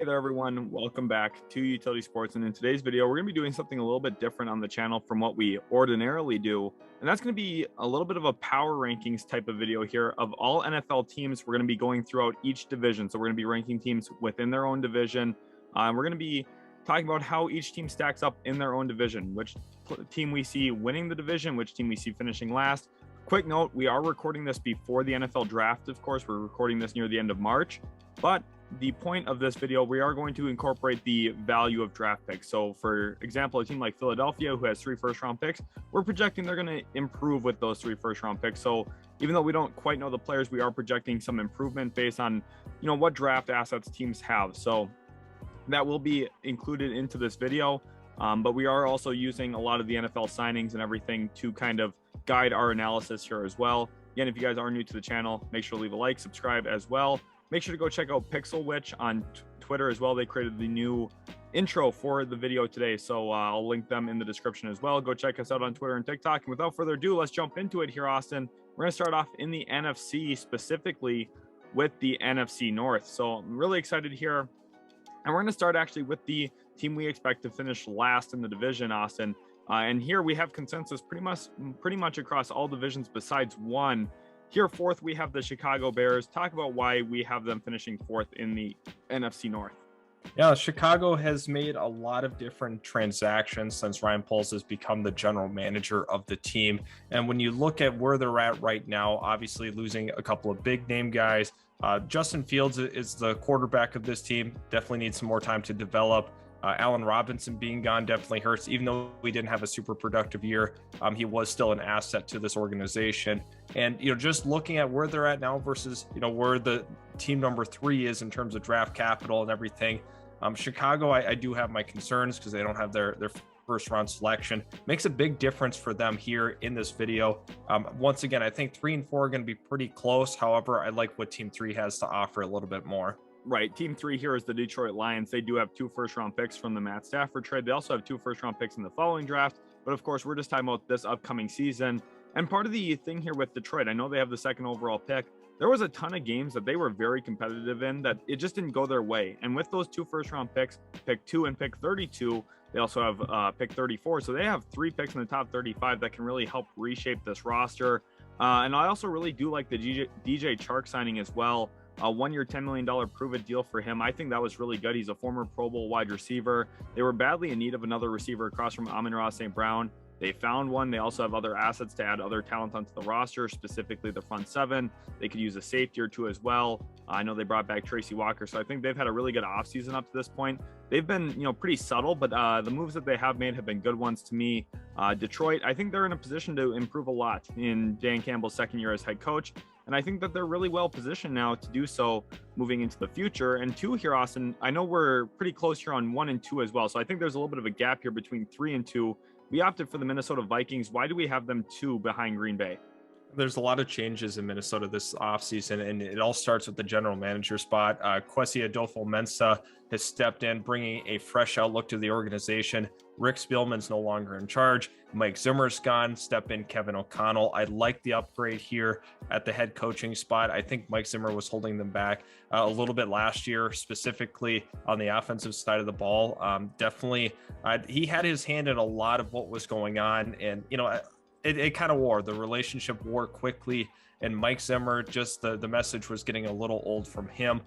Hey there, everyone. Welcome back to Utility Sports. And in today's video, we're going to be doing something a little bit different on the channel from what we ordinarily do. And that's going to be a little bit of a power rankings type of video here of all NFL teams. We're going to be going throughout each division. So we're going to be ranking teams within their own division. We're going to be talking about how each team stacks up in their own division, which team we see winning the division, which team we see finishing last. Quick note, we are recording this before the NFL draft, of course. We're recording this near the end of March. But the point of this video, we are going to incorporate the value of draft picks. So for example, a team like Philadelphia, who has 3 first-round picks, we're projecting they're going to improve with those 3 first-round picks. So even though we don't quite know the players, we are projecting some improvement based on, what draft assets teams have. So that will be included into this video. But we are also using a lot of the NFL signings and everything to kind of guide our analysis here as well. Again, if you guys are new to the channel, make sure to leave a like, subscribe as well. Make sure to go check out Pixel Witch on Twitter as well. They created the new intro for the video today, so I'll link them in the description as well. Go check us out on Twitter and TikTok. And without further ado, let's jump into it here, Austin. We're going to start off in the NFC, specifically with the NFC North. So I'm really excited here. And we're going to start actually with the team we expect to finish last in the division, Austin. And here we have consensus pretty much across all divisions besides one. Here, fourth, we have the Chicago Bears. Talk about why we have them finishing fourth in the NFC North. Yeah, Chicago has made a lot of different transactions since Ryan Poles has become the general manager of the team. And when you look at where they're at right now, obviously losing a couple of big name guys. Justin Fields is the quarterback of this team. Definitely needs some more time to develop. Allen Robinson being gone definitely hurts. Even though we didn't have a super productive year, he was still an asset to this organization. And, just looking at where they're at now versus, where the team number 3 is in terms of draft capital and everything. Chicago, I do have my concerns because they don't have their first round selection. Makes a big difference for them here in this video. Once again, I think 3 and 4 are going to be pretty close. However, I like what team 3 has to offer a little bit more. Right. Team 3 here is the Detroit Lions. They do have 2 first-round picks from the Matt Stafford trade. They also have 2 first-round picks in the following draft. But of course, we're just talking about this upcoming season. And part of the thing here with Detroit, I know they have the 2nd overall pick. There was a ton of games that they were very competitive in that it just didn't go their way. And with those 2 first-round picks, pick 2 and pick 32, they also have pick 34. So they have 3 picks in the top 35 that can really help reshape this roster. And I also really do like the DJ Chark signing as well. A 1-year, $10 million prove-it deal for him. I think that was really good. He's a former Pro Bowl wide receiver. They were badly in need of another receiver across from Amon-Ra St. Brown. They found one. They also have other assets to add other talent onto the roster, specifically the front 7. They could use a safety or 2 as well. I know they brought back Tracy Walker, so I think they've had a really good offseason up to this point. They've been, pretty subtle, but the moves that they have made have been good ones to me. Detroit, I think they're in a position to improve a lot in Dan Campbell's 2nd year as head coach. And I think that they're really well positioned now to do so moving into the future. And 2 here, Austin, I know we're pretty close here on 1 and 2 as well. So I think there's a little bit of a gap here between 3 and 2. We opted for the Minnesota Vikings. Why do we have them 2 behind Green Bay? There's a lot of changes in Minnesota this offseason, and it all starts with the general manager spot. Kwesi Adolfo-Mensah has stepped in, bringing a fresh outlook to the organization. Rick Spielman's no longer in charge. Mike Zimmer's gone. Step in Kevin O'Connell. I like the upgrade here at the head coaching spot. I think Mike Zimmer was holding them back a little bit last year, specifically on the offensive side of the ball. Definitely, he had his hand in a lot of what was going on, and it kind of wore. The relationship wore quickly, and Mike Zimmer, just the message was getting a little old from him.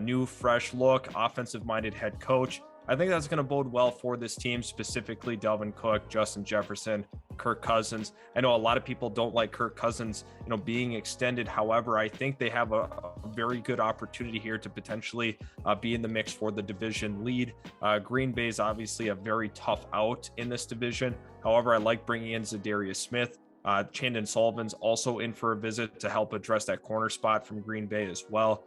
New, fresh look, offensive-minded head coach. I think that's going to bode well for this team, specifically Dalvin Cook, Justin Jefferson, Kirk Cousins. I know a lot of people don't like Kirk Cousins, being extended. However, I think they have a very good opportunity here to potentially be in the mix for the division lead. Green Bay is obviously a very tough out in this division. However, I like bringing in Zadarius Smith. Chandon Sullivan's also in for a visit to help address that corner spot from Green Bay as well.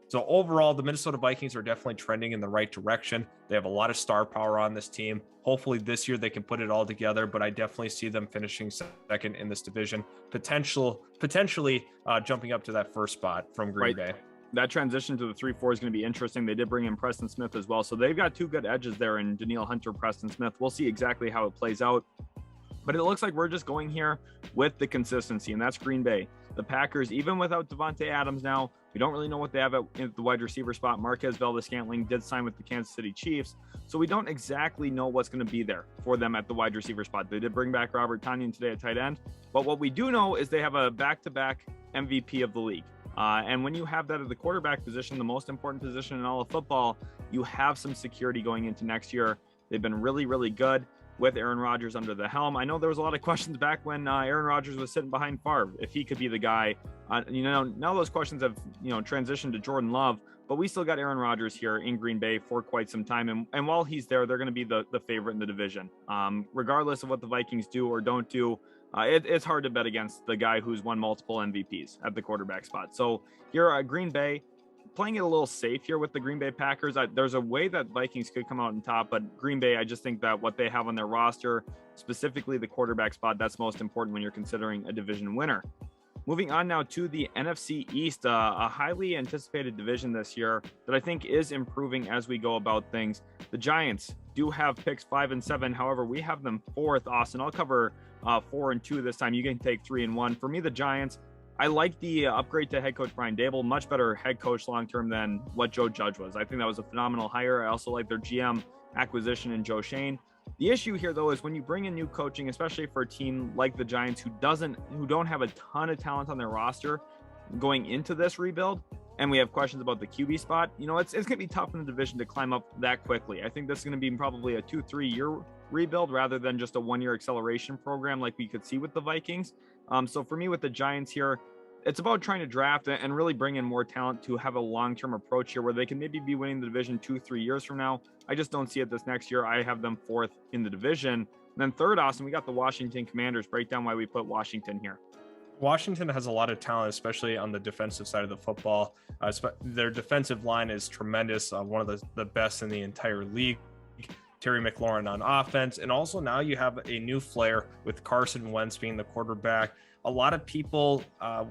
So overall, the Minnesota Vikings are definitely trending in the right direction. They have a lot of star power on this team. Hopefully this year they can put it all together, but I definitely see them finishing 2nd in this division, potentially jumping up to that first spot from Green Bay. That transition to the 3-4 is going to be interesting. They did bring in Preston Smith as well. So they've got 2 good edges there in Danielle Hunter, Preston Smith. We'll see exactly how it plays out. But it looks like we're just going here with the consistency, and that's Green Bay. The Packers, even without Devontae Adams now, we don't really know what they have at the wide receiver spot. Marquez Valdes-Scantling did sign with the Kansas City Chiefs, so we don't exactly know what's going to be there for them at the wide receiver spot. They did bring back Robert Tonyan today at tight end, but what we do know is they have a back-to-back MVP of the league. And when you have that at the quarterback position, the most important position in all of football, you have some security going into next year. They've been really, really good with Aaron Rodgers under the helm. I know there was a lot of questions back when Aaron Rodgers was sitting behind Favre, if he could be the guy. Now those questions have, transitioned to Jordan Love, but we still got Aaron Rodgers here in Green Bay for quite some time. And while he's there, they're going to be the favorite in the division. Regardless of what the Vikings do or don't do, it's hard to bet against the guy who's won multiple MVPs at the quarterback spot. So here at Green Bay, playing it a little safe here with the Green Bay Packers. There's a way that Vikings could come out on top, but Green Bay, I just think that what they have on their roster, specifically the quarterback spot, that's most important when you're considering a division winner. Moving on now to the NFC East, a highly anticipated division this year that I think is improving as we go about things. The Giants do have picks 5 and 7. However, we have them 4th. Austin, I'll cover 4 and 2 this time. You can take 3 and 1. For me, the Giants, I like the upgrade to head coach Brian Daboll, much better head coach long-term than what Joe Judge was. I think that was a phenomenal hire. I also like their GM acquisition in Joe Shane. The issue here, though, is when you bring in new coaching, especially for a team like the Giants who don't have a ton of talent on their roster going into this rebuild, and we have questions about the QB spot, it's going to be tough in the division to climb up that quickly. I think this is going to be probably a 2-3 year rebuild rather than just a 1 year acceleration program like we could see with the Vikings. So for me with the Giants here, it's about trying to draft and really bring in more talent to have a long-term approach here where they can maybe be winning the division 2-3 years from now. I just don't see it this next year. I have them 4th in the division. And then 3rd, Austin, we got the Washington Commanders. Break down why we put Washington here. Washington has a lot of talent, especially on the defensive side of the football. Their defensive line is tremendous, one of the best in the entire league. Terry McLaurin on offense. And also now you have a new flair with Carson Wentz being the quarterback. A lot of people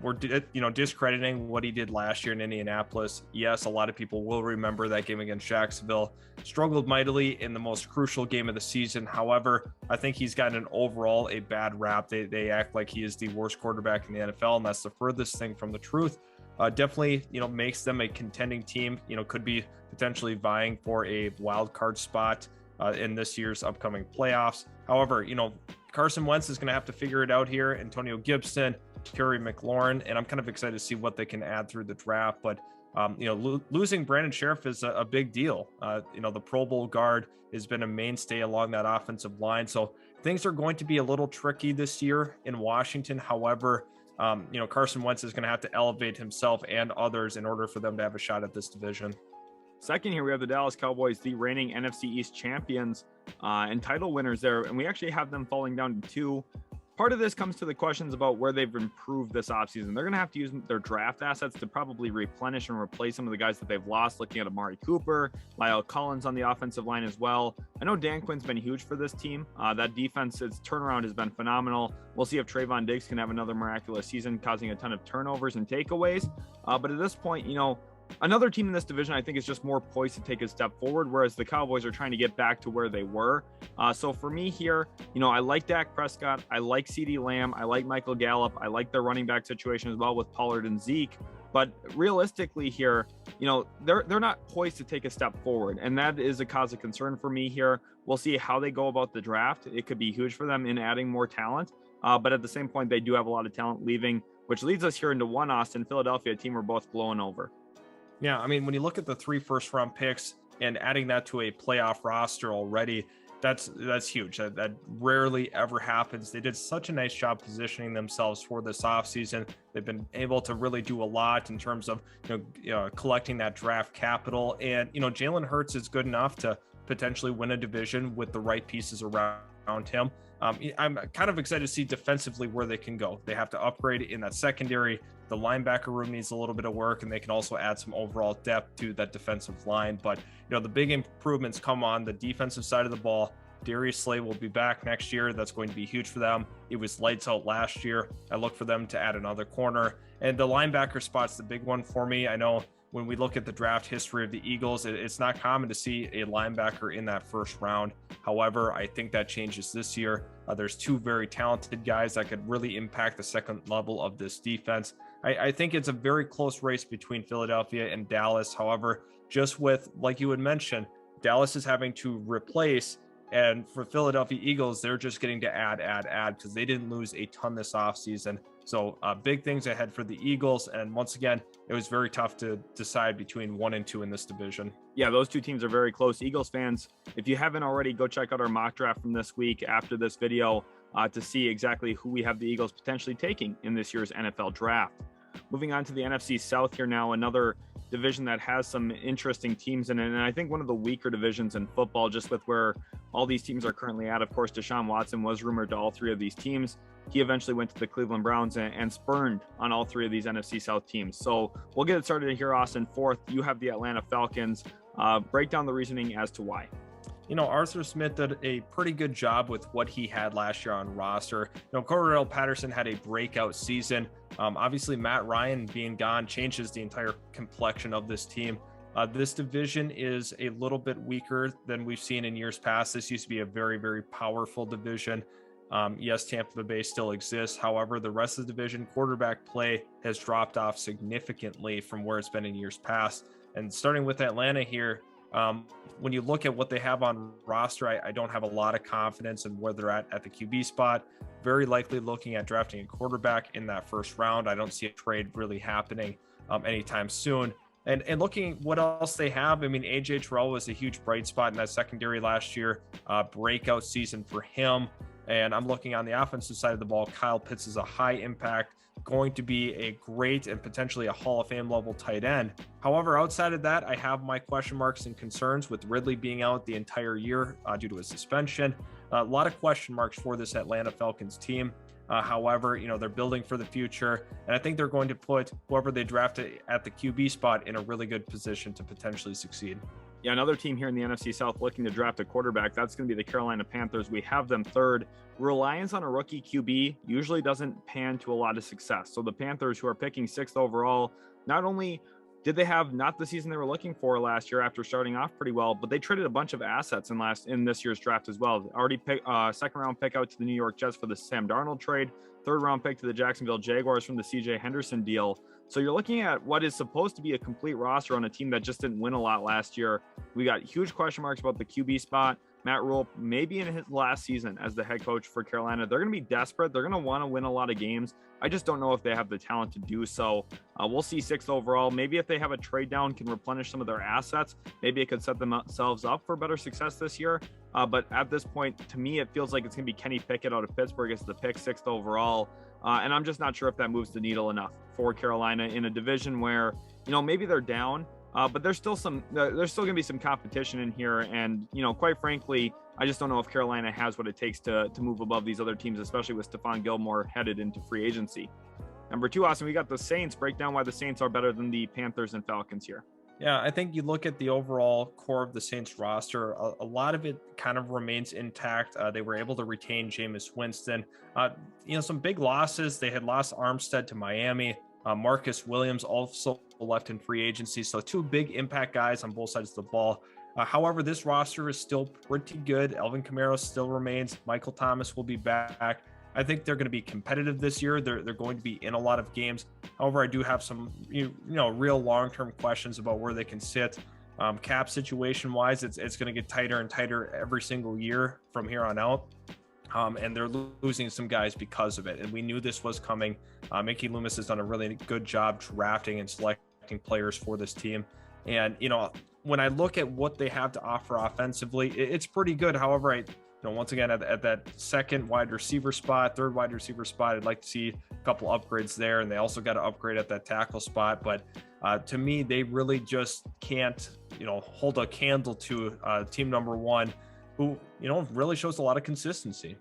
were discrediting what he did last year in Indianapolis. Yes, a lot of people will remember that game against Jacksonville. Struggled mightily in the most crucial game of the season. However, I think he's gotten overall a bad rap. They act like he is the worst quarterback in the NFL, and that's the furthest thing from the truth. Definitely, makes them a contending team. Could be potentially vying for a wild card spot in this year's upcoming playoffs. However, Carson Wentz is going to have to figure it out here. Antonio Gibson, Terry McLaurin, and I'm kind of excited to see what they can add through the draft. But, losing Brandon Sheriff is a big deal. The Pro Bowl guard has been a mainstay along that offensive line. So things are going to be a little tricky this year in Washington. However, Carson Wentz is going to have to elevate himself and others in order for them to have a shot at this division. Second here, we have the Dallas Cowboys, the reigning NFC East champions and title winners there. And we actually have them falling down to 2. Part of this comes to the questions about where they've improved this offseason. They're going to have to use their draft assets to probably replenish and replace some of the guys that they've lost, looking at Amari Cooper, Lyle Collins on the offensive line as well. I know Dan Quinn's been huge for this team. That defense, its turnaround has been phenomenal. We'll see if Trayvon Diggs can have another miraculous season, causing a ton of turnovers and takeaways. But at this point, another team in this division, I think, is just more poised to take a step forward, whereas the Cowboys are trying to get back to where they were. So for me here, I like Dak Prescott. I like CeeDee Lamb. I like Michael Gallup. I like their running back situation as well with Pollard and Zeke. But realistically here, they're not poised to take a step forward. And that is a cause of concern for me here. We'll see how they go about the draft. It could be huge for them in adding more talent. But at the same point, they do have a lot of talent leaving, which leads us here into one, Austin, Philadelphia, a team we're both blowing over. Yeah, I mean, when you look at the 3 first-round picks and adding that to a playoff roster already, that's huge. That rarely ever happens. They did such a nice job positioning themselves for this offseason. They've been able to really do a lot in terms of collecting that draft capital. And Jalen Hurts is good enough to potentially win a division with the right pieces around him. I'm kind of excited to see defensively where they can go. They have to upgrade in that secondary. The linebacker room needs a little bit of work, and they can also add some overall depth to that defensive line. But, the big improvements come on the defensive side of the ball. Darius Slay will be back next year. That's going to be huge for them. It was lights out last year. I look for them to add another corner. And the linebacker spot's the big one for me. I know when we look at the draft history of the Eagles, it's not common to see a linebacker in that first round. However, I think that changes this year. There's two very talented guys that could really impact the second level of this defense. I think it's a very close race between Philadelphia and Dallas. However, just with, like you had mentioned, Dallas is having to replace, and for Philadelphia Eagles, they're just getting to add because they didn't lose a ton this offseason. So big things ahead for the Eagles. And once again, it was very tough to decide between 1 and 2 in this division. Yeah, those two teams are very close. Eagles fans, if you haven't already, go check out our mock draft from this week after this video to see exactly who we have the Eagles potentially taking in this year's NFL draft. Moving on to the NFC South here now, another division that has some interesting teams in it, and I think one of the weaker divisions in football, just with where all these teams are currently at. Of course, Deshaun Watson was rumored to all three of these teams. He eventually went to the Cleveland Browns and spurned on all three of these NFC South teams. So we'll get it started here, Austin. Fourth, you have the Atlanta Falcons. Break down the reasoning as to why. You know, Arthur Smith did a pretty good job with what he had last year on roster. You know, Cordell Patterson had a breakout season. Obviously, Matt Ryan being gone changes the entire complexion of this team. This division is a little bit weaker than we've seen in years past. This used to be a very, very powerful division. Yes, Tampa Bay still exists. However, the rest of the division, quarterback play has dropped off significantly from where it's been in years past. And starting with Atlanta here, when you look at what they have on roster, I don't have a lot of confidence in where they're at the QB spot. Very likely looking at drafting a quarterback in that first round. I don't see a trade really happening anytime soon. And looking at what else they have, I mean, AJ Terrell was a huge bright spot in that secondary last year. Breakout season for him. And I'm looking on the offensive side of the ball. Kyle Pitts is a high impact, going to be a great and potentially a Hall of Fame level tight end. However, outside of that, I have my question marks and concerns with Ridley being out the entire year due to a suspension. A lot of question marks for this Atlanta Falcons team. However, you know, they're building for the future, and I think they're going to put whoever they draft at the QB spot in a really good position to potentially succeed. Yeah, another team here in the NFC South looking to draft a quarterback, that's going to be the Carolina Panthers. We have them third. Reliance on a rookie QB usually doesn't pan to a lot of success. So the Panthers, who are picking 6th overall, not only did they have not the season they were looking for last year after starting off pretty well, but they traded a bunch of assets in this year's draft as well. Already second round pick out to the New York Jets for the Sam Darnold trade, third round pick to the Jacksonville Jaguars from the CJ Henderson deal. So you're looking at what is supposed to be a complete roster on a team that just didn't win a lot last year. We got huge question marks about the QB spot. Matt Rule, maybe in his last season as the head coach for Carolina, they're going to be desperate. They're going to want to win a lot of games. I just don't know if they have the talent to do so. We'll see 6th overall. Maybe if they have a trade down, can replenish some of their assets. Maybe it could set themselves up for better success this year. But at this point, to me, it feels like it's going to be Kenny Pickett out of Pittsburgh as the pick 6th overall. And I'm just not sure if that moves the needle enough for Carolina in a division where, you know, maybe they're down. But there's still going to be some competition in here. And, you know, quite frankly, I just don't know if Carolina has what it takes to move above these other teams, especially with Stephon Gilmore headed into free agency. Number 2, Austin, we got the Saints. Break down why the Saints are better than the Panthers and Falcons here. Yeah, I think you look at the overall core of the Saints roster, a lot of it kind of remains intact. They were able to retain Jameis Winston. You know, some big losses. They had lost Armstead to Miami. Marcus Williams also left in free agency. So 2 big impact guys on both sides of the ball. However, this roster is still pretty good. Alvin Kamara still remains. Michael Thomas will be back. I think they're going to be competitive this year. They're going to be in a lot of games. However, I do have some real long-term questions about where they can sit. Cap situation wise, it's going to get tighter and tighter every single year from here on out. And they're losing some guys because of it. And we knew this was coming. Mickey Loomis has done a really good job drafting and selecting players for this team. And, you know, when I look at what they have to offer offensively, it's pretty good. However, once again, at that second wide receiver spot, third wide receiver spot, I'd like to see a couple upgrades there. And they also got to upgrade at that tackle spot. But to me, they really just can't, hold a candle to team number 1, who, really shows a lot of consistency.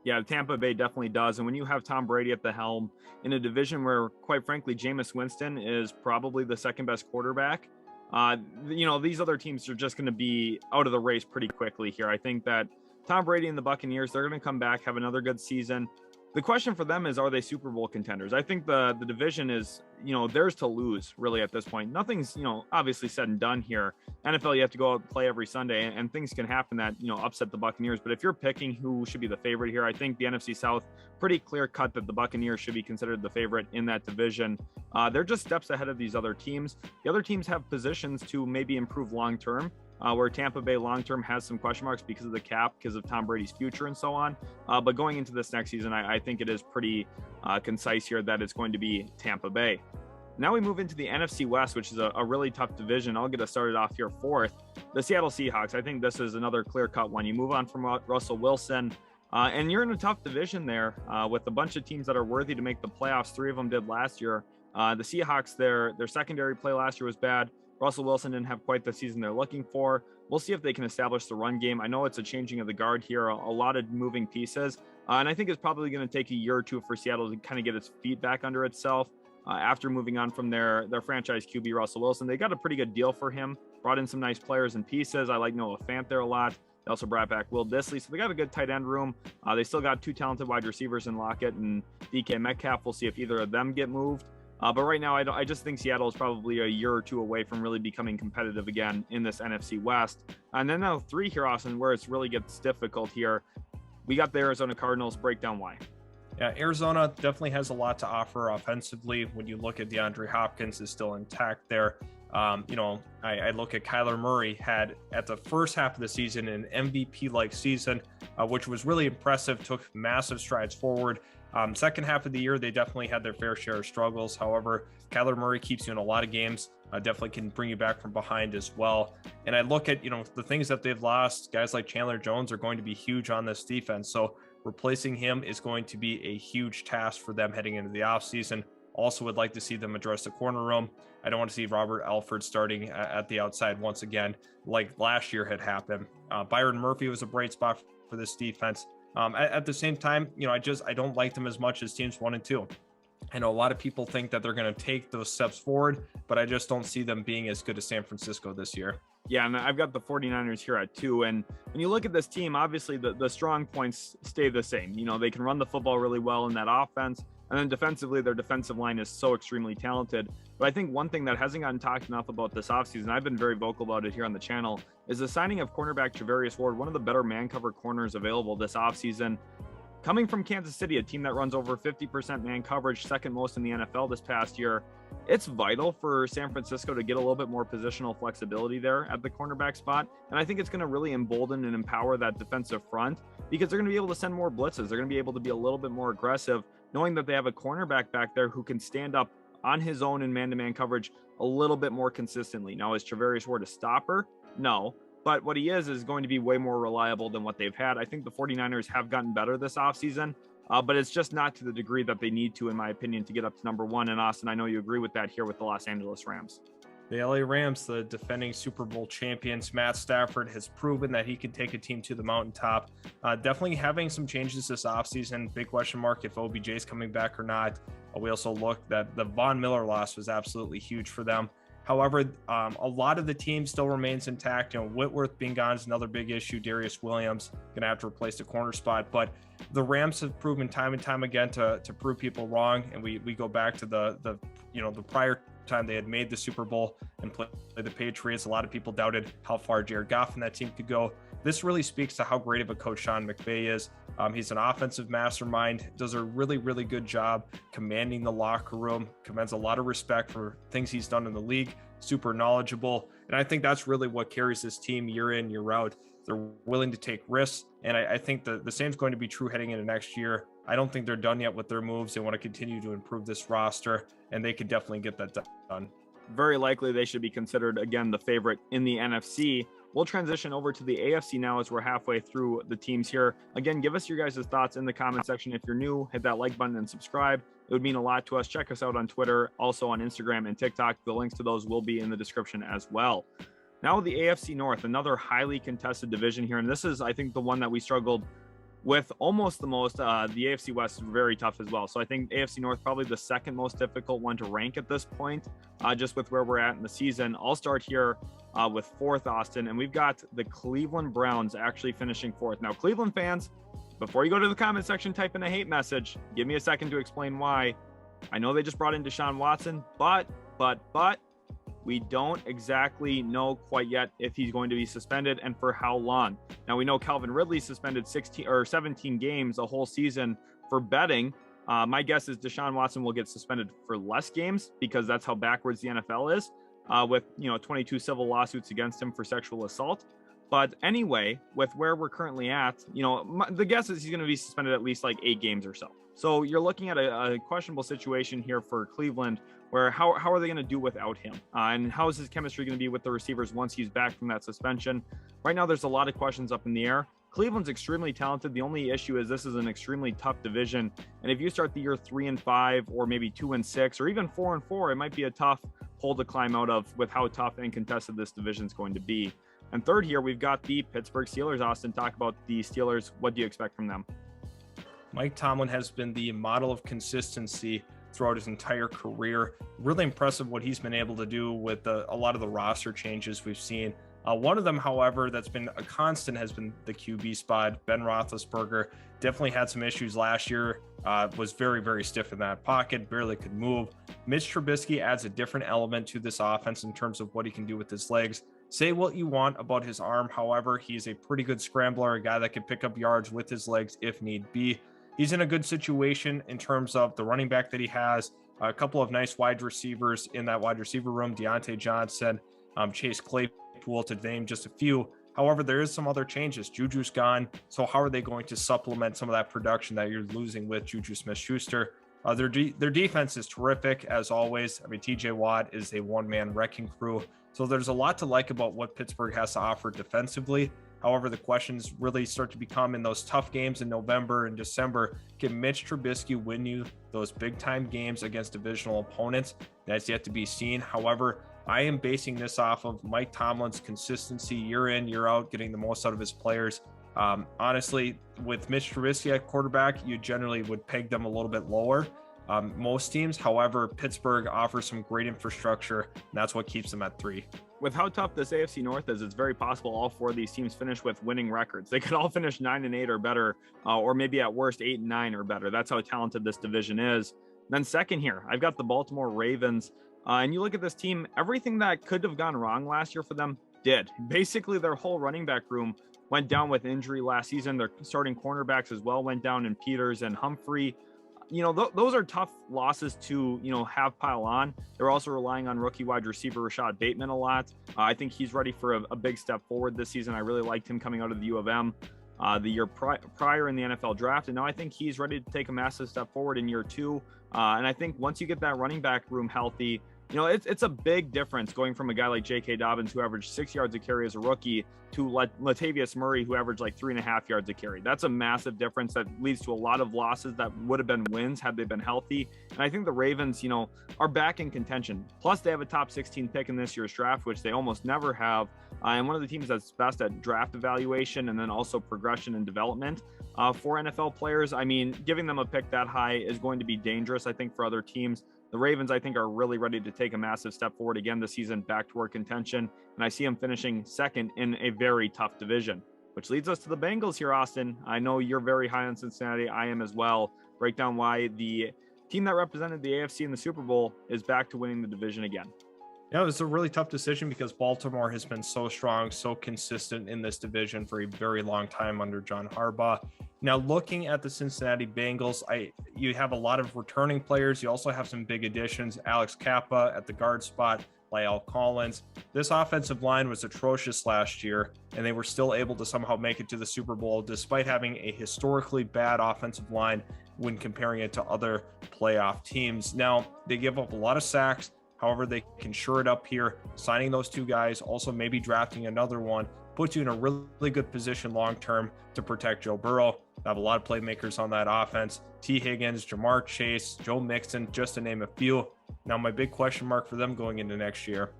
Yeah, Tampa Bay definitely does. And when you have Tom Brady at the helm in a division where, quite frankly, Jameis Winston is probably the second best quarterback, these other teams are just going to be out of the race pretty quickly here. I think that Tom Brady and the Buccaneers, they're going to come back, have another good season. The question for them is, are they Super Bowl contenders? I think the division is, theirs to lose really at this point. Nothing's, obviously said and done here. NFL, you have to go out and play every Sunday, and things can happen that, upset the Buccaneers. But if you're picking who should be the favorite here, I think the NFC South, pretty clear cut that the Buccaneers should be considered the favorite in that division. They're just steps ahead of these other teams. The other teams have positions to maybe improve long-term. Where Tampa Bay long-term has some question marks because of the cap, because of Tom Brady's future and so on. But going into this next season, I think it is pretty concise here that it's going to be Tampa Bay. Now we move into the NFC West, which is a really tough division. I'll get us started off here fourth. The Seattle Seahawks. I think this is another clear-cut one. You move on from Russell Wilson, and you're in a tough division there with a bunch of teams that are worthy to make the playoffs. 3 of them did last year. The Seahawks, their secondary play last year was bad. Russell Wilson didn't have quite the season they're looking for. We'll see if they can establish the run game. I know it's a changing of the guard here, a lot of moving pieces. And I think it's probably going to take a year or two for Seattle to kind of get its feet back under itself after moving on from their franchise QB, Russell Wilson. They got a pretty good deal for him, brought in some nice players and pieces. I like Noah Fant there a lot. They also brought back Will Dissly. So they got a good tight end room. They still got 2 talented wide receivers in Lockett and DK Metcalf. We'll see if either of them get moved. But right now, I just think Seattle is probably a year or two away from really becoming competitive again in this NFC West. And then now 3 here, Austin, where it's really gets difficult here. We got the Arizona Cardinals. Break down why. Yeah, Arizona definitely has a lot to offer offensively. When you look at DeAndre Hopkins is still intact there. I look at Kyler Murray had at the first half of the season an MVP-like season, which was really impressive, took massive strides forward. Second half of the year, they definitely had their fair share of struggles. However, Kyler Murray keeps you in a lot of games, definitely can bring you back from behind as well. And I look at, the things that they've lost, guys like Chandler Jones are going to be huge on this defense. So replacing him is going to be a huge task for them heading into the offseason. Also would like to see them address the corner room. I don't want to see Robert Alford starting at the outside once again, like last year had happened. Byron Murphy was a bright spot for this defense. At the same time, I don't like them as much as teams 1 and 2. I know a lot of people think that they're going to take those steps forward, but I just don't see them being as good as San Francisco this year. Yeah, and I've got the 49ers here at 2. And when you look at this team, obviously the strong points stay the same. They can run the football really well in that offense. And then defensively, their defensive line is so extremely talented. But I think one thing that hasn't gotten talked enough about this offseason, I've been very vocal about it here on the channel, is the signing of cornerback Travarius Ward, one of the better man cover corners available this offseason. Coming from Kansas City, a team that runs over 50% man coverage, second most in the NFL this past year, it's vital for San Francisco to get a little bit more positional flexibility there at the cornerback spot. And I think it's going to really embolden and empower that defensive front because they're going to be able to send more blitzes. They're going to be able to be a little bit more aggressive, knowing that they have a cornerback back there who can stand up on his own in man-to-man coverage a little bit more consistently. Now, is Travarius Ward a stopper? No. But what he is going to be way more reliable than what they've had. I think the 49ers have gotten better this offseason, but it's just not to the degree that they need to, in my opinion, to get up to number 1. And Austin, I know you agree with that here with the Los Angeles Rams. The LA Rams, the defending Super Bowl champions, Matt Stafford has proven that he can take a team to the mountaintop. Definitely having some changes this offseason. Big question mark if OBJ is coming back or not. We also looked that the Von Miller loss was absolutely huge for them. However, a lot of the team still remains intact. Whitworth being gone is another big issue. Darius Williams going to have to replace the corner spot. But the Rams have proven time and time again to prove people wrong. And we go back to the prior time they had made the Super Bowl and played the Patriots. A lot of people doubted how far Jared Goff and that team could go. This really speaks to how great of a coach Sean McVay is. He's an offensive mastermind, does a really, really good job commanding the locker room, commands a lot of respect for things he's done in the league, super knowledgeable. And I think that's really what carries this team year in, year out. They're willing to take risks. And I think the same is going to be true heading into next year. I don't think they're done yet with their moves. They want to continue to improve this roster, and they could definitely get that done. Very likely they should be considered, again, the favorite in the NFC. We'll transition over to the AFC now as we're halfway through the teams here. Again, give us your guys' thoughts in the comment section. If you're new, hit that like button and subscribe. It would mean a lot to us. Check us out on Twitter, also on Instagram and TikTok. The links to those will be in the description as well. Now the AFC North, another highly contested division here. And this is, I think, the one that we struggled with almost the most. The AFC West is very tough as well. So I think AFC North probably the second most difficult one to rank at this point, just with where we're at in the season. I'll start here with fourth, Austin, and we've got the Cleveland Browns actually finishing fourth. Now, Cleveland fans, Before you go to the comment section, type in a hate message. Give me a second to explain why. I know they just brought in Deshaun Watson, but we don't exactly know quite yet if he's going to be suspended and for how long. Now, we know Calvin Ridley suspended 16 or 17 games a whole season for betting. My guess is Deshaun Watson will get suspended for less games because that's how backwards the NFL is, with 22 civil lawsuits against him for sexual assault. But anyway, with where we're currently at, the guess is he's going to be suspended at least like 8 games or so. So you're looking at a questionable situation here for Cleveland, where how are they going to do without him? And how is his chemistry going to be with the receivers once he's back from that suspension? Right now, there's a lot of questions up in the air. Cleveland's extremely talented. The only issue is this is an extremely tough division. And if you start the year 3-5, or maybe 2-6, or even 4-4, it might be a tough hole to climb out of with how tough and contested this division is going to be. And third here, we've got the Pittsburgh Steelers. Austin, talk about the Steelers. What do you expect from them? Mike Tomlin has been the model of consistency throughout his entire career. Really impressive what he's been able to do with a lot of the roster changes we've seen. One of them, however, that's been a constant has been the QB spot. Ben Roethlisberger definitely had some issues last year, was very, very stiff in that pocket, barely could move. Mitch Trubisky adds a different element to this offense in terms of what he can do with his legs. Say what you want about his arm, however, he's a pretty good scrambler, a guy that can pick up yards with his legs if need be. He's in a good situation in terms of the running back that he has, a couple of nice wide receivers in that wide receiver room, Deontay Johnson, Chase Claypool, to name just a few. However, there is some other changes. Juju's gone, so how are they going to supplement some of that production that you're losing with Juju Smith-Schuster? Their defense is terrific, as always. I mean, TJ Watt is a one-man wrecking crew. So there's a lot to like about what Pittsburgh has to offer defensively. However, the questions really start to become in those tough games in November and December. Can Mitch Trubisky win you those big-time games against divisional opponents? That's yet to be seen. However, I am basing this off of Mike Tomlin's consistency year in, year out, getting the most out of his players. Honestly, with Mitch Trubisky at quarterback, you generally would peg them a little bit lower. Most teams, however, Pittsburgh offers some great infrastructure, and that's what keeps them at 3. With how tough this AFC North is, it's very possible all 4 of these teams finish with winning records. They could all finish 9-8 or better, or maybe at worst 8-9 or better. That's how talented this division is. Then second here, I've got the Baltimore Ravens. And you look at this team, everything that could have gone wrong last year for them did. Basically, their whole running back room went down with injury last season. Their starting cornerbacks as well went down in Peters and Humphrey. Those are tough losses to, have pile on. They're also relying on rookie wide receiver Rashad Bateman a lot. I think he's ready for a big step forward this season. I really liked him coming out of the U of M the year prior in the NFL draft. And now I think he's ready to take a massive step forward in year 2. And I think once you get that running back room healthy, it's a big difference going from a guy like J.K. Dobbins, who averaged 6 yards a carry as a rookie, to Latavius Murray, who averaged like 3.5 yards a carry. That's a massive difference that leads to a lot of losses that would have been wins had they been healthy. And I think the Ravens, are back in contention. Plus, they have a top 16 pick in this year's draft, which they almost never have. And one of the teams that's best at draft evaluation and then also progression and development for NFL players. I mean, giving them a pick that high is going to be dangerous, I think, for other teams. The Ravens, I think, are really ready to take a massive step forward again this season, back toward contention. And I see them finishing second in a very tough division, which leads us to the Bengals here, Austin. I know you're very high on Cincinnati. I am as well. Break down why the team that represented the AFC in the Super Bowl is back to winning the division again. Yeah, it was a really tough decision because Baltimore has been so strong, so consistent in this division for a very long time under John Harbaugh. Now, looking at the Cincinnati Bengals, you have a lot of returning players. You also have some big additions. Alex Kappa at the guard spot, La'el Collins. This offensive line was atrocious last year, and they were still able to somehow make it to the Super Bowl despite having a historically bad offensive line when comparing it to other playoff teams. Now, they give up a lot of sacks. However, they can shore it up here. Signing those 2 guys, also maybe drafting another one, puts you in a really good position long-term to protect Joe Burrow. They have a lot of playmakers on that offense. T. Higgins, Jamar Chase, Joe Mixon, just to name a few. Now, my big question mark for them going into next year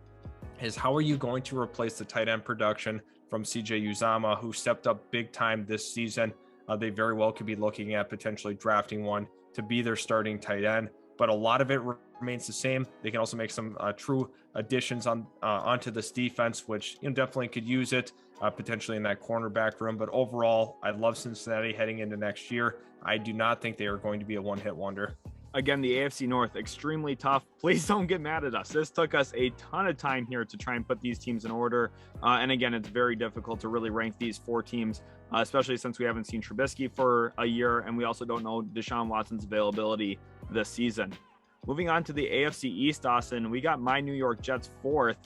is how are you going to replace the tight end production from CJ Uzomah, who stepped up big time this season? They very well could be looking at potentially drafting one to be their starting tight end. But a lot of it remains the same. They can also make some true additions onto this defense, which definitely could use it potentially in that cornerback room. But overall, I love Cincinnati heading into next year. I do not think they are going to be a one-hit wonder. Again, the AFC North, extremely tough. Please don't get mad at us. This took us a ton of time here to try and put these teams in order. And again, it's very difficult to really rank these 4 teams, especially since we haven't seen Trubisky for a year, and we also don't know Deshaun Watson's availability this season. Moving on to the AFC East, Austin, we got my New York Jets 4th.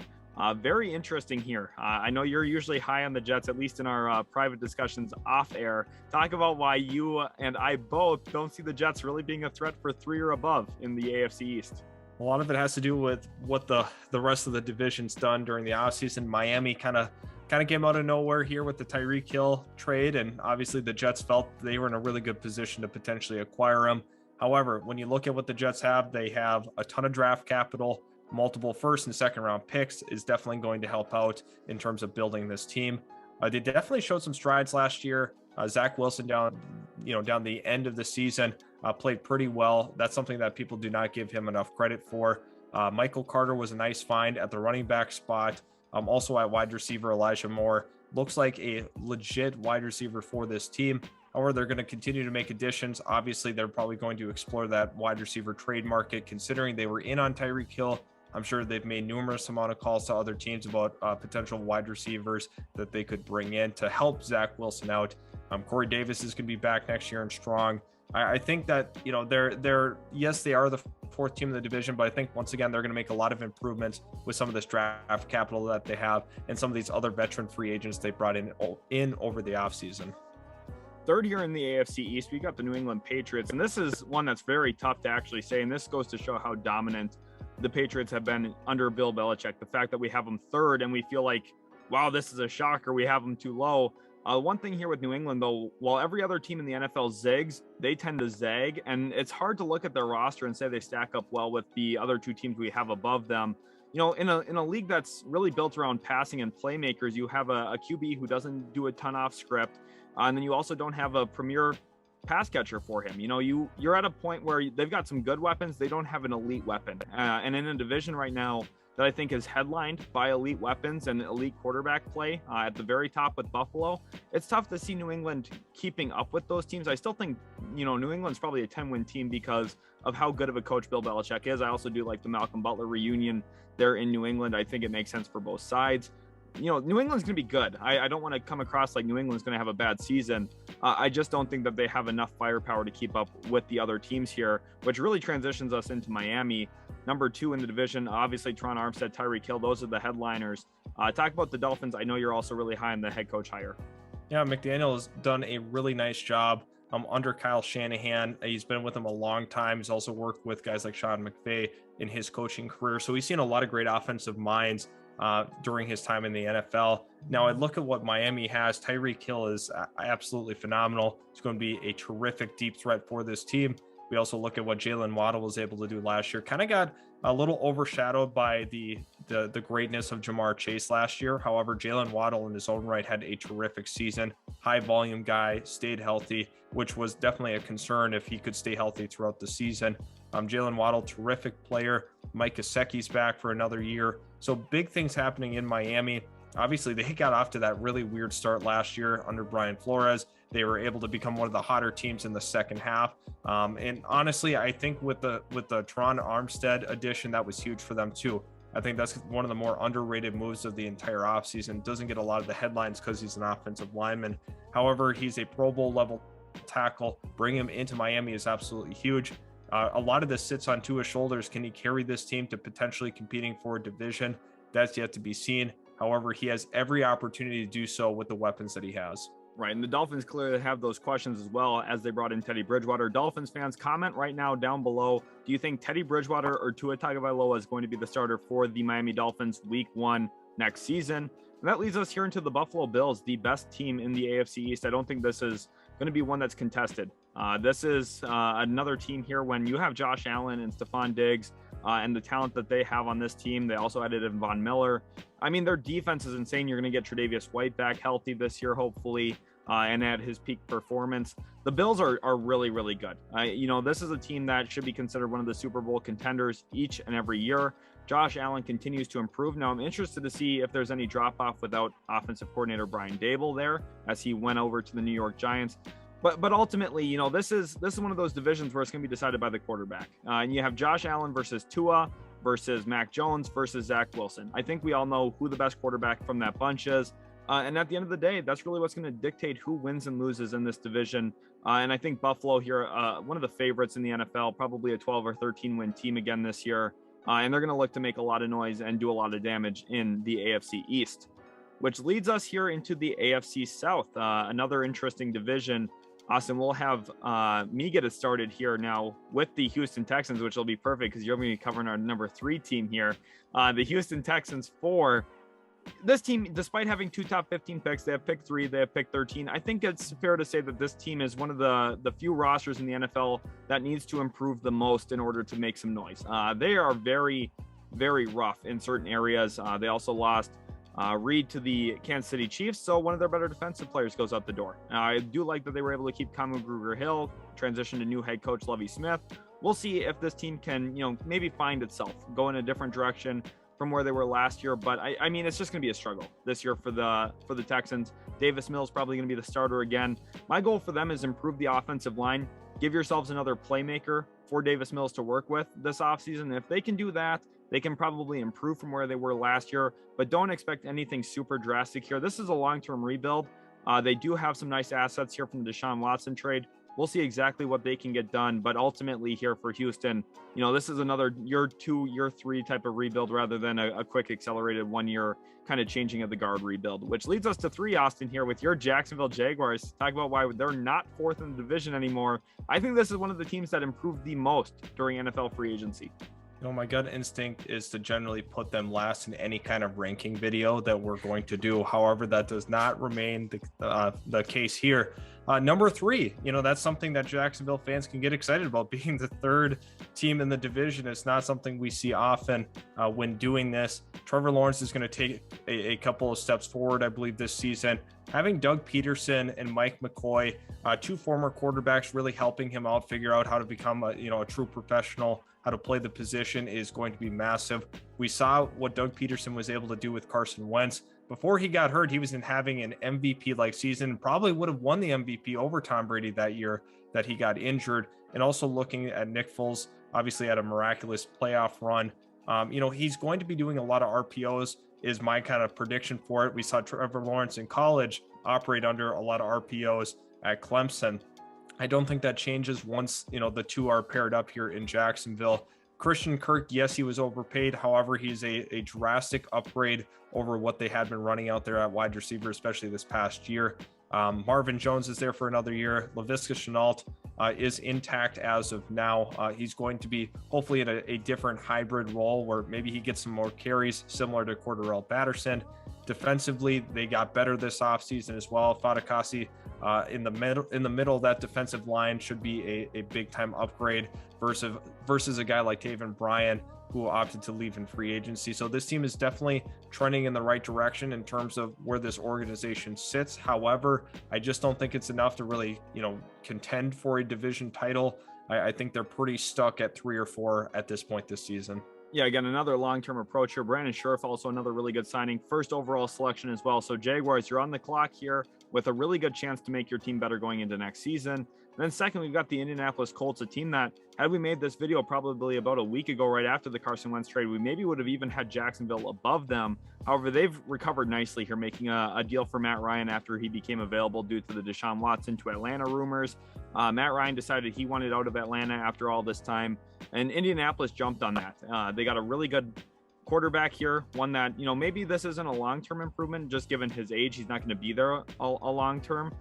Very interesting here. I know you're usually high on the Jets, at least in our private discussions off air. Talk about why you and I both don't see the Jets really being a threat for 3 or above in the AFC East. A lot of it has to do with what the rest of the division's done during the offseason. Miami kind of came out of nowhere here with the Tyreek Hill trade, and obviously the Jets felt they were in a really good position to potentially acquire him. However, when you look at what the Jets have, they have a ton of draft capital. Multiple first and second round picks is definitely going to help out in terms of building this team. They definitely showed some strides last year. Zach Wilson down the end of the season played pretty well. That's something that people do not give him enough credit for. Michael Carter was a nice find at the running back spot. Also at wide receiver, Elijah Moore looks like a legit wide receiver for this team. However, they're going to continue to make additions. Obviously, they're probably going to explore that wide receiver trade market, considering they were in on Tyreek Hill. I'm sure they've made numerous amount of calls to other teams about potential wide receivers that they could bring in to help Zach Wilson out. Corey Davis is going to be back next year and strong. I think that, they're yes, they are the 4th team in the division, but I think once again, they're going to make a lot of improvements with some of this draft capital that they have and some of these other veteran free agents they brought in over the offseason. 3rd here in the AFC East, we got the New England Patriots, and this is one that's very tough to actually say, and this goes to show how dominant the Patriots have been under Bill Belichick. The fact that we have them 3rd and we feel like, wow, this is a shocker, we have them too low. One thing here with New England, though, while every other team in the NFL zigs, they tend to zag, and it's hard to look at their roster and say they stack up well with the other 2 teams we have above them. In a league that's really built around passing and playmakers, you have a QB who doesn't do a ton off script, and then you also don't have a premier pass catcher for him. You're at a point where they've got some good weapons. They don't have an elite weapon. And in a division right now that I think is headlined by elite weapons and elite quarterback play at the very top with Buffalo, it's tough to see New England keeping up with those teams. I still think, New England's probably a 10-win team because of how good of a coach Bill Belichick is. I also do like the Malcolm Butler reunion there in New England. I think it makes sense for both sides. New England's going to be good. I don't want to come across like New England's going to have a bad season. I just don't think that they have enough firepower to keep up with the other teams here, which really transitions us into Miami, number 2 in the division. Obviously, Teron Armstead, Tyreek Hill, those are the headliners. Talk about the Dolphins. I know you're also really high on the head coach hire. Yeah, McDaniel has done a really nice job under Kyle Shanahan. He's been with him a long time. He's also worked with guys like Sean McVay in his coaching career. So he's seen a lot of great offensive minds during his time in the NFL. Now I look at what Miami has. Tyreek Hill is absolutely phenomenal. It's going to be a terrific deep threat for this team. We also look at what Jalen Waddle was able to do last year. Kind of got a little overshadowed by the greatness of Jamar Chase last year. However, Jalen Waddle in his own right had a terrific season. High volume guy, stayed healthy, which was definitely a concern if he could stay healthy throughout the season. Jalen Waddle, terrific player. Mike Gesicki's back for another year. So big things happening in Miami. Obviously, they got off to that really weird start last year under Brian Flores. They were able to become one of the hotter teams in the second half. And honestly, I think with the Teron Armstead addition, that was huge for them too. I think that's one of the more underrated moves of the entire offseason. Doesn't get a lot of the headlines because he's an offensive lineman. However, he's a Pro Bowl level tackle. Bring him into Miami is absolutely huge. A lot of this sits on Tua's shoulders. Can he carry this team to potentially competing for a division? That's yet to be seen. However, he has every opportunity to do so with the weapons that he has. Right, and the Dolphins clearly have those questions as well as they brought in Teddy Bridgewater. Dolphins fans, comment right now down below. Do you think Teddy Bridgewater or Tua Tagovailoa is going to be the starter for the Miami Dolphins Week 1 next season? And that leads us here into the Buffalo Bills, the best team in the AFC East. I don't think this is going to be one that's contested. This is another team here when you have Josh Allen and Stephon Diggs and the talent that they have on this team. They also added in Von Miller. I mean, their defense is insane. You're going to get Tre'Davious White back healthy this year, hopefully. and at his peak performance. The Bills are really, really good. This is a team that should be considered one of the Super Bowl contenders each and every year. Josh Allen continues to improve. Now, I'm interested to see if there's any drop-off without offensive coordinator Brian Daboll there, as he went over to the New York Giants. But ultimately, this is one of those divisions where it's going to be decided by the quarterback. And you have Josh Allen versus Tua versus Mac Jones versus Zach Wilson. I think we all know who the best quarterback from that bunch is. And at the end of the day, that's really what's going to dictate who wins and loses in this division. And I think Buffalo here, one of the favorites in the NFL, probably a 12 or 13 win team again this year. And they're going to look to make a lot of noise and do a lot of damage in the AFC East, which leads us here into the AFC South, another interesting division. Austin, we'll have me get it started here now with the Houston Texans, which will be perfect because you're going to be covering our number 3 team here. The Houston Texans 4. This team, despite having 2 top 15 picks, they have pick 3, they have pick 13. I think it's fair to say that this team is one of the few rosters in the NFL that needs to improve the most in order to make some noise. They are very, very rough in certain areas. They also lost Reed to the Kansas City Chiefs, so one of their better defensive players goes out the door. I do like that they were able to keep Kamu Grugier-Hill, transition to new head coach Lovie Smith. We'll see if this team can, maybe find itself, go in a different direction from where they were last year. But I mean, it's just going to be a struggle this year for the Texans. Davis Mills probably going to be the starter again. My goal for them is improve the offensive line. Give yourselves another playmaker for Davis Mills to work with this offseason. If they can do that, they can probably improve from where they were last year, but don't expect anything super drastic here. This is a long-term rebuild. They do have some nice assets here from the Deshaun Watson trade. We'll see exactly what they can get done, but ultimately here for Houston, this is another year 2, year 3 type of rebuild rather than a quick accelerated 1 year kind of changing of the guard rebuild, which leads us to 3, Austin, here with your Jacksonville Jaguars. Talk about why they're not 4th in the division anymore. I think this is one of the teams that improved the most during NFL free agency. My gut instinct is to generally put them last in any kind of ranking video that we're going to do. However, that does not remain the case here. Number 3, that's something that Jacksonville fans can get excited about. Being the 3rd team in the division is not something we see often when doing this. Trevor Lawrence is going to take a couple of steps forward, I believe, this season. Having Doug Peterson and Mike McCoy, 2 former quarterbacks, really helping him out, figure out how to become a true professional, how to play the position is going to be massive. We saw what Doug Peterson was able to do with Carson Wentz. Before he got hurt, he was having an MVP-like season, probably would have won the MVP over Tom Brady that year that he got injured. And also looking at Nick Foles, obviously had a miraculous playoff run. He's going to be doing a lot of RPOs is my kind of prediction for it. We saw Trevor Lawrence in college operate under a lot of RPOs at Clemson. I don't think that changes once, the 2 are paired up here in Jacksonville. Christian Kirk, yes, he was overpaid. However, he's a drastic upgrade over what they had been running out there at wide receiver, especially this past year. Marvin Jones is there for another year. Laviska Shenault is intact as of now. He's going to be hopefully in a different hybrid role where maybe he gets some more carries similar to Cordarrelle Patterson. Defensively, they got better this offseason as well. Fatukasi in the middle of that defensive line should be a big time upgrade versus a guy like Taven Bryan, who opted to leave in free agency. So this team is definitely trending in the right direction in terms of where this organization sits. However, I just don't think it's enough to really, contend for a division title. I think they're pretty stuck at 3 or 4 at this point this season. Yeah, again, another long-term approach here. Brandon Scherff, also another really good signing. First overall selection as well. So Jaguars, you're on the clock here with a really good chance to make your team better going into next season. And then second, we've got the Indianapolis Colts, a team that, had we made this video probably about a week ago, right after the Carson Wentz trade, we maybe would have even had Jacksonville above them. However, they've recovered nicely here, making a deal for Matt Ryan after he became available due to the Deshaun Watson to Atlanta rumors. Matt Ryan decided he wanted out of Atlanta after all this time, and Indianapolis jumped on that. They got a really good quarterback here, one that, maybe this isn't a long-term improvement, just given his age. He's not going to be there a long-term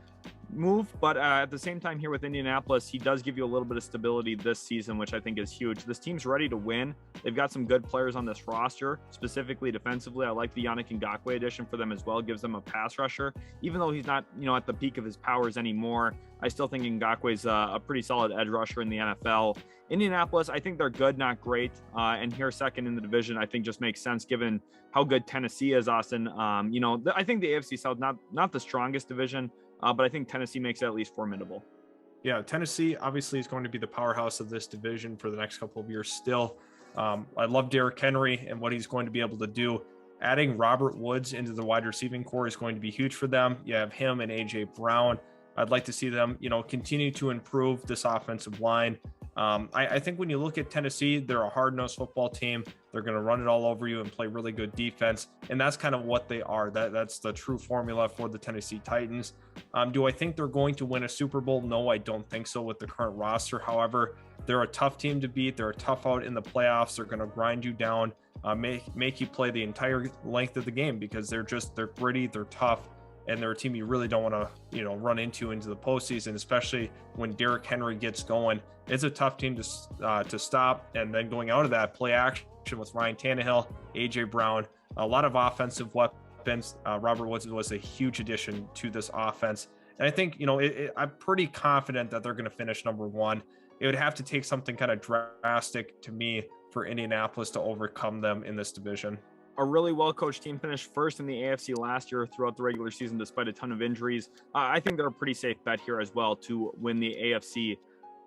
move, but at the same time here with Indianapolis, he does give you a little bit of stability this season, which I think is huge. This team's ready to win. They've got some good players on this roster, specifically defensively. I like the Yannick Ngakoue addition for them as well. Gives them a pass rusher, even though he's not, at the peak of his powers anymore. I still think Ngakoue's a pretty solid edge rusher in the NFL. Indianapolis, I think they're good, not great. And here second in the division, I think just makes sense given how good Tennessee is, Austin. I think the AFC South, not the strongest division. but I think Tennessee makes it at least formidable. Yeah, Tennessee obviously is going to be the powerhouse of this division for the next couple of years still. I love Derrick Henry and what he's going to be able to do. Adding Robert Woods into the wide receiving core is going to be huge for them. You have him and A.J. Brown. I'd like to see them, continue to improve this offensive line. I think when you look at Tennessee, they're a hard-nosed football team. They're going to run it all over you and play really good defense, and that's kind of what they are. That's the true formula for the Tennessee Titans. Do I think they're going to win a Super Bowl? No, I don't think so with the current roster. However, they're a tough team to beat. They're tough out in the playoffs. They're going to grind you down, make you play the entire length of the game because they're gritty, they're tough, and they're a team you really don't want to, run into the postseason, especially when Derrick Henry gets going. It's a tough team to stop. And then going out of that, play action with Ryan Tannehill, A.J. Brown, a lot of offensive weapons. Robert Woods was a huge addition to this offense. And I think, I'm pretty confident that they're going to finish number one. It would have to take something kind of drastic to me for Indianapolis to overcome them in this division. A really well-coached team finished first in the AFC last year throughout the regular season, despite a ton of injuries. I think they're a pretty safe bet here as well to win the AFC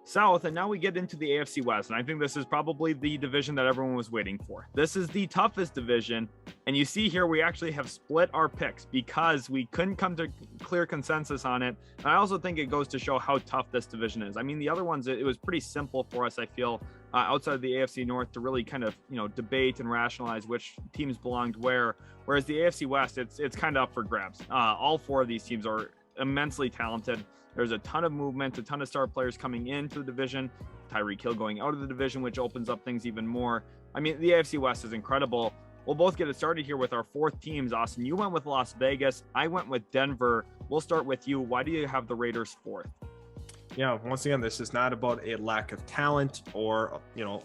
South. And now we get into the AFC West. And I think this is probably the division that everyone was waiting for. This is the toughest division. And you see here, we actually have split our picks because we couldn't come to clear consensus on it. And I also think it goes to show how tough this division is. I mean, the other ones, it was pretty simple for us, I feel, outside of the AFC North to really kind of, debate and rationalize which teams belonged where. Whereas the AFC West, it's kind of up for grabs. All four of these teams are immensely talented. There's a ton of movement, a ton of star players coming into the division. Tyreek Hill going out of the division, which opens up things even more. I mean, the AFC West is incredible. We'll both get it started here with our fourth teams. Austin, you went with Las Vegas. I went with Denver. We'll start with you. Why do you have the Raiders fourth? Yeah, once again, this is not about a lack of talent or,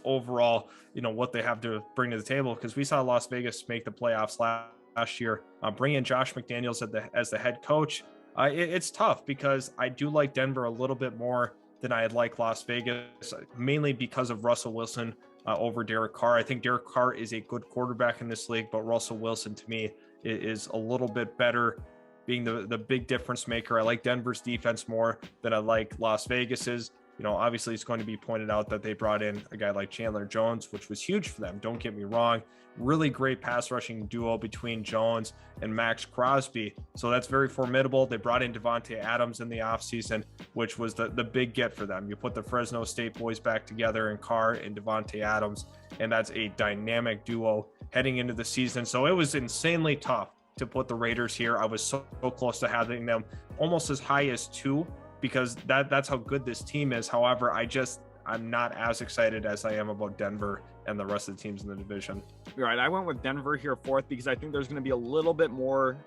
overall, what they have to bring to the table, because we saw Las Vegas make the playoffs last year. Bring in Josh McDaniels as the head coach. It's tough because I do like Denver a little bit more than I'd like Las Vegas, mainly because of Russell Wilson over Derek Carr. I think Derek Carr is a good quarterback in this league, but Russell Wilson to me is a little bit better, being the big difference maker. I like Denver's defense more than I like Las Vegas's. Obviously it's going to be pointed out that they brought in a guy like Chandler Jones, which was huge for them. Don't get me wrong. Really great pass rushing duo between Jones and Max Crosby. So that's very formidable. They brought in Devontae Adams in the offseason, which was the big get for them. You put the Fresno State boys back together in Carr and Devontae Adams, and that's a dynamic duo heading into the season. So it was insanely tough to put the Raiders here. I was so close to having them almost as high as 2, because that's how good this team is. However, I'm not as excited as I am about Denver and the rest of the teams in the division. You're right. I went with Denver here fourth because I think there's going to be a little bit more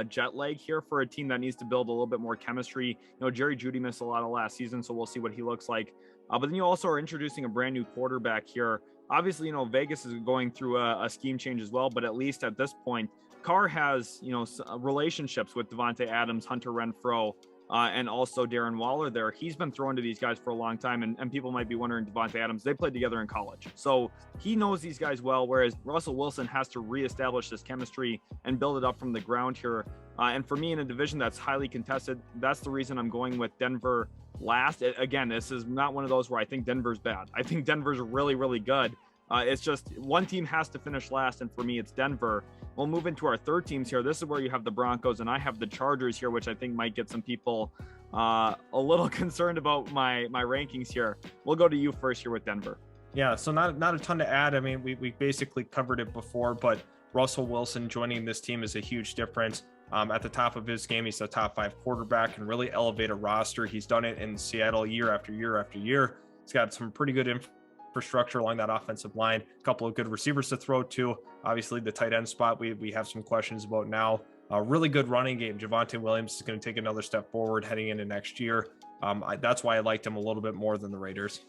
jet lag here for a team that needs to build a little bit more chemistry. Jerry Jeudy missed a lot of last season, so we'll see what he looks like. But then you also are introducing a brand new quarterback here. Obviously, Vegas is going through a scheme change as well, but at least at this point, Carr has, relationships with Devontae Adams, Hunter Renfrow, and also Darren Waller there. He's been thrown to these guys for a long time, and people might be wondering, Devontae Adams, they played together in college. So he knows these guys well, whereas Russell Wilson has to reestablish this chemistry and build it up from the ground here. And for me, in a division that's highly contested, that's the reason I'm going with Denver last. Again, this is not one of those where I think Denver's bad. I think Denver's really, really good. It's just one team has to finish last, and for me, it's Denver. We'll move into our third teams here. This is where you have the Broncos, and I have the Chargers here, which I think might get some people a little concerned about my rankings here. We'll go to you first here with Denver. Yeah, so not a ton to add. I mean, we basically covered it before, but Russell Wilson joining this team is a huge difference. At the top of his game, he's a top 5 quarterback and really elevate a roster. He's done it in Seattle year after year after year. He's got some pretty good infrastructure along that offensive line, a couple of good receivers to throw to. Obviously, the tight end spot we have some questions about now. A really good running game. Javonte Williams is going to take another step forward heading into next year. That's why I liked him a little bit more than the Raiders.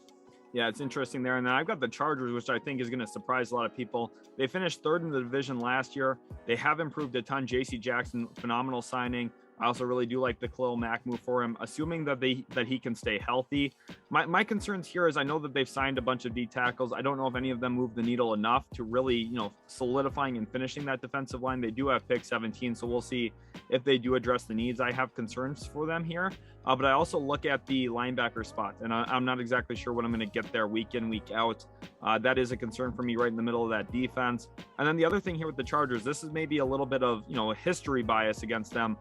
Yeah, it's interesting there. And then I've got the Chargers, which I think is going to surprise a lot of people. They finished third in the division last year. They have improved a ton. J.C. Jackson, phenomenal signing. I also really do like the Khalil Mack move for him, assuming that he can stay healthy. My concerns here is I know that they've signed a bunch of D tackles. I don't know if any of them move the needle enough to really, solidifying and finishing that defensive line. They do have pick 17, so we'll see if they do address the needs. I have concerns for them here, but I also look at the linebacker spot, and I'm not exactly sure what I'm going to get there week in, week out. That is a concern for me right in the middle of that defense. And then the other thing here with the Chargers, this is maybe a little bit of, a history bias against them.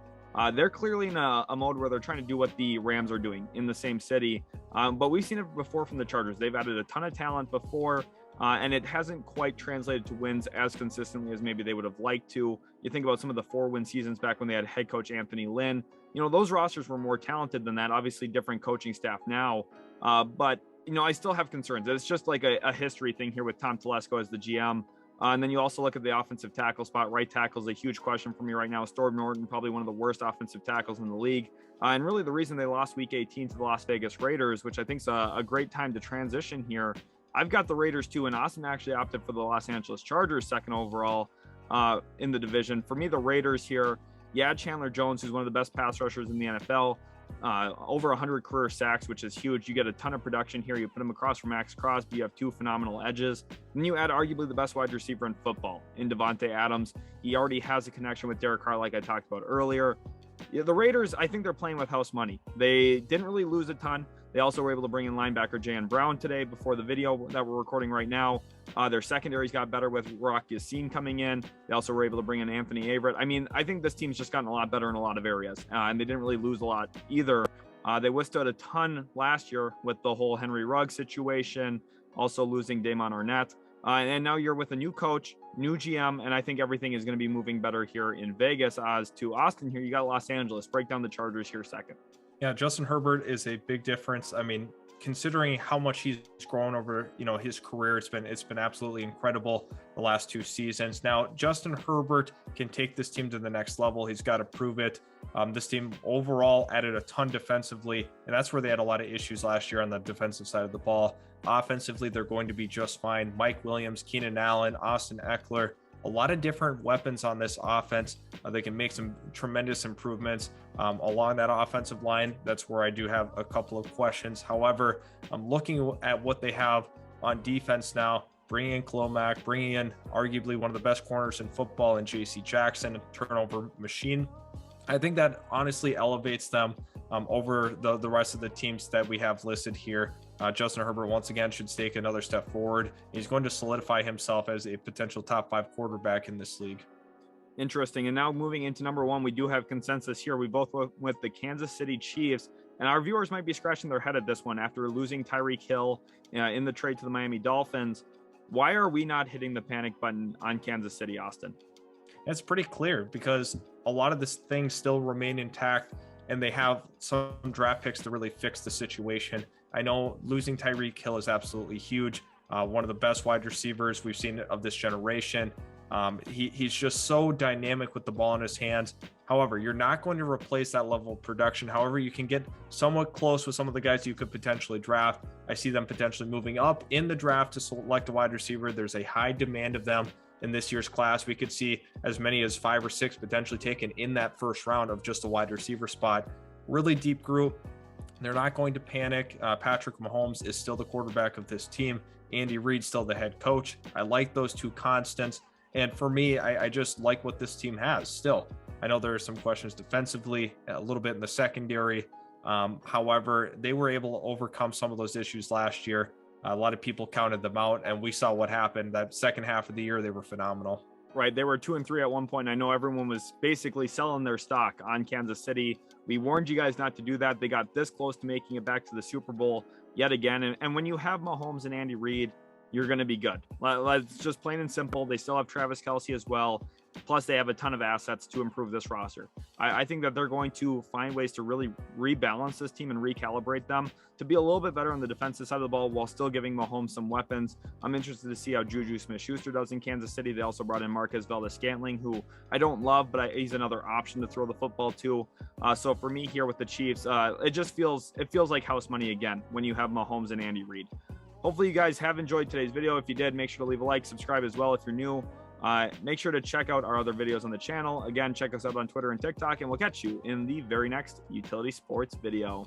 They're clearly in a mode where they're trying to do what the Rams are doing in the same city. But we've seen it before from the Chargers. They've added a ton of talent before, and it hasn't quite translated to wins as consistently as maybe they would have liked to. You think about some of the 4-win seasons back when they had head coach Anthony Lynn. Those rosters were more talented than that. Obviously, different coaching staff now. But I still have concerns. It's just like a history thing here with Tom Telesco as the GM. And then you also look at the offensive tackle spot. Right tackle is a huge question for me right now. Storm Norton, probably one of the worst offensive tackles in the league. And really the reason they lost week 18 to the Las Vegas Raiders, which I think is a great time to transition here. I've got the Raiders too, and Austin actually opted for the Los Angeles Chargers second overall in the division. For me, the Raiders here, you add Chandler Jones, who's one of the best pass rushers in the NFL. Over 100 career sacks, which is huge. You get a ton of production here. You put him across from Max Crosby. You have two phenomenal edges. Then you add arguably the best wide receiver in football in Devontae Adams. He already has a connection with Derek Carr, like I talked about earlier. Yeah, the Raiders, I think they're playing with house money. They didn't really lose a ton. They also were able to bring in linebacker Jayon Brown today before the video that we're recording right now. Their secondaries got better with Rock Yassin coming in. They also were able to bring in Anthony Averett. I mean, I think this team's just gotten a lot better in a lot of areas, and they didn't really lose a lot either. They withstood a ton last year with the whole Henry Ruggs situation, also losing Damon Arnett. And now you're with a new coach, new GM, and I think everything is going to be moving better here in Vegas. As to Austin here, you got Los Angeles. Break down the Chargers here second. Yeah, Justin Herbert is a big difference. I mean, considering how much he's grown over, his career, it's been absolutely incredible the last two seasons. Now, Justin Herbert can take this team to the next level. He's got to prove it. This team overall added a ton defensively, and that's where they had a lot of issues last year on the defensive side of the ball. Offensively, they're going to be just fine. Mike Williams, Keenan Allen, Austin Eckler, a lot of different weapons on this offense. They can make some tremendous improvements along that offensive line. That's where I do have a couple of questions. However, I'm looking at what they have on defense now, bringing in Khalil Mack, bringing in arguably one of the best corners in football in J.C. Jackson, a turnover machine. I think that honestly elevates them over the rest of the teams that we have listed here. Justin Herbert, once again, should take another step forward. He's going to solidify himself as a potential top 5 quarterback in this league. Interesting. And now moving into number 1, we do have consensus here. We both went with the Kansas City Chiefs, and our viewers might be scratching their head at this one after losing Tyreek Hill in the trade to the Miami Dolphins. Why are we not hitting the panic button on Kansas City, Austin? It's pretty clear because a lot of this things still remain intact, and they have some draft picks to really fix the situation. I know losing Tyreek Hill is absolutely huge. One of the best wide receivers we've seen of this generation. He's just so dynamic with the ball in his hands. However, you're not going to replace that level of production. However, you can get somewhat close with some of the guys you could potentially draft. I see them potentially moving up in the draft to select a wide receiver. There's a high demand of them in this year's class. We could see as many as 5 or 6 potentially taken in that first round of just a wide receiver spot. Really deep group. They're not going to panic. Patrick Mahomes is still the quarterback of this team. Andy Reid still the head coach. I like those two constants. And for me, I just like what this team has still. I know there are some questions defensively, a little bit in the secondary. However, they were able to overcome some of those issues last year. A lot of people counted them out, and we saw what happened. That second half of the year, they were phenomenal. Right. They were 2-3 at one point. I know everyone was basically selling their stock on Kansas City. We warned you guys not to do that. They got this close to making it back to the Super Bowl yet again. And when you have Mahomes and Andy Reid, you're going to be good. It's just plain and simple. They still have Travis Kelce as well. Plus, they have a ton of assets to improve this roster. I think that they're going to find ways to really rebalance this team and recalibrate them to be a little bit better on the defensive side of the ball while still giving Mahomes some weapons. I'm interested to see how Juju Smith-Schuster does in Kansas City. They also brought in Marquez Valdes-Scantling, who I don't love, but he's another option to throw the football to. So for me here with the Chiefs, it feels like house money again when you have Mahomes and Andy Reid. Hopefully you guys have enjoyed today's video. If you did, make sure to leave a like, subscribe as well if you're new. Make sure to check out our other videos on the channel. Again, check us out on Twitter and TikTok, and we'll catch you in the very next Utility Sports video.